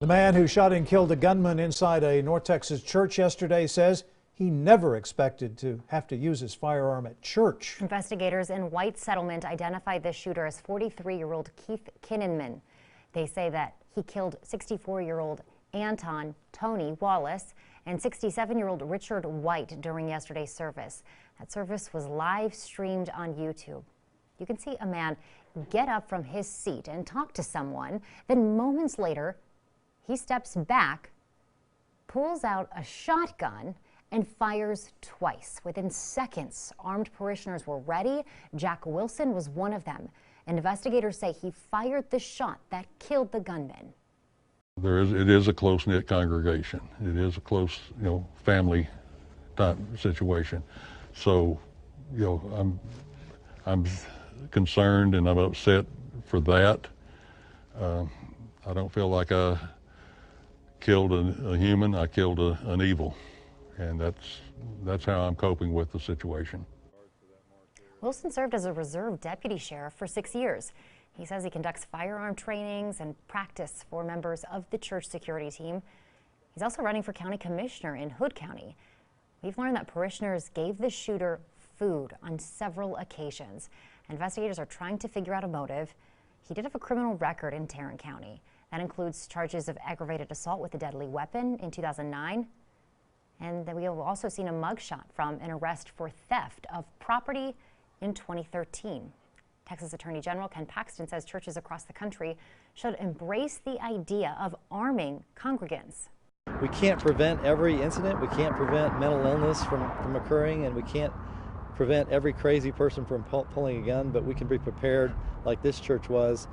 The man who shot and killed a gunman inside a North Texas church yesterday says he never expected to have to use his firearm at church. Investigators in White Settlement identified the shooter as 43-year-old Keith Kinnenman. They say that he killed 64-year-old Anton Tony Wallace and 67-year-old Richard White during yesterday's service. That service was live streamed on YouTube. You can see a man get up from his seat and talk to someone. Then moments later, he steps back, pulls out a shotgun, and fires twice. Within seconds, armed parishioners were ready. Jacqulyn was one of them. Investigators say he fired the shot that killed the gunman. It is a close-knit congregation. It is a close, family type situation. So, I'm concerned and I'm upset for that. I don't feel like I killed a human. I killed an evil, and that's how I'm coping with the situation. Wilson served as a reserve deputy sheriff for 6 years. He says he conducts firearm trainings and practice for members of the church security team. He's also running for county commissioner in Hood County. We've learned that parishioners gave the shooter food on several occasions. Investigators are trying to figure out a motive. He did have a criminal record in Tarrant County. That includes charges of aggravated assault with a deadly weapon in 2009. And then we have also seen a mugshot from an arrest for theft of property in 2013. Texas Attorney General Ken Paxton says churches across the country should embrace the idea of arming congregants. We can't prevent every incident. We can't prevent mental illness from occurring, and we can't prevent every crazy person from pulling a gun, but we can be prepared like this church was.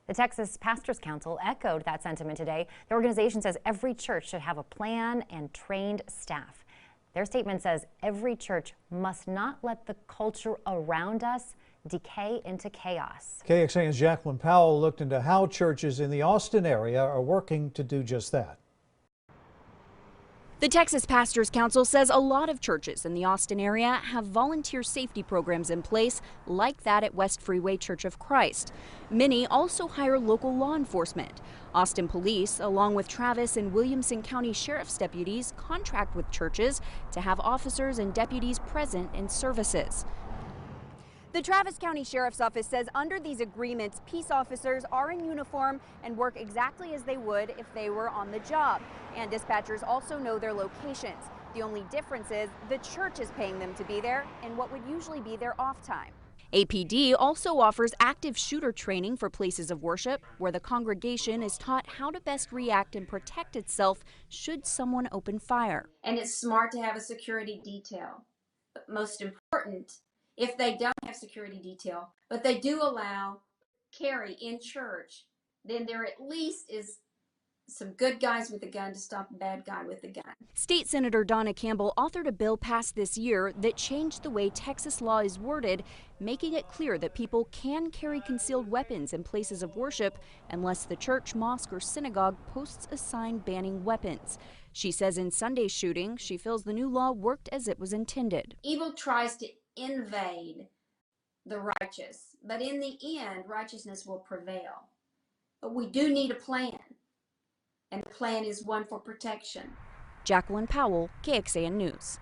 The Texas Pastors Council echoed that sentiment today. The organization says every church should have a plan and trained staff. Their statement says every church must not let the culture around us decay into chaos. KXAN's Jacqulyn Powell looked into how churches in the Austin area are working to do just that. The Texas Pastors Council says a lot of churches in the Austin area have volunteer safety programs in place, like that at West Freeway Church of Christ. Many also hire local law enforcement. Austin Police, along with Travis and Williamson County Sheriff's deputies, contract with churches to have officers and deputies present in services. The Travis County Sheriff's Office says under these agreements, peace officers are in uniform and work exactly as they would if they were on the job. And dispatchers also know their locations. The only difference is the church is paying them to be there in what would usually be their off time. APD also offers active shooter training for places of worship, where the congregation is taught how to best react and protect itself should someone open fire. And it's smart to have a security detail. But most important, if they don't have security detail, but they do allow carry in church, then there at least is some good guys with a gun to stop a bad guy with a gun. State Senator Donna Campbell authored a bill passed this year that changed the way Texas law is worded, making it clear that people can carry concealed weapons in places of worship unless the church, mosque, or synagogue posts a sign banning weapons. She says in Sunday's shooting, she feels the new law worked as it was intended. Evil tries to invade the righteous, but in the end, righteousness will prevail. But we do need a plan, and the plan is one for protection. Jacqulyn Powell, KXAN News.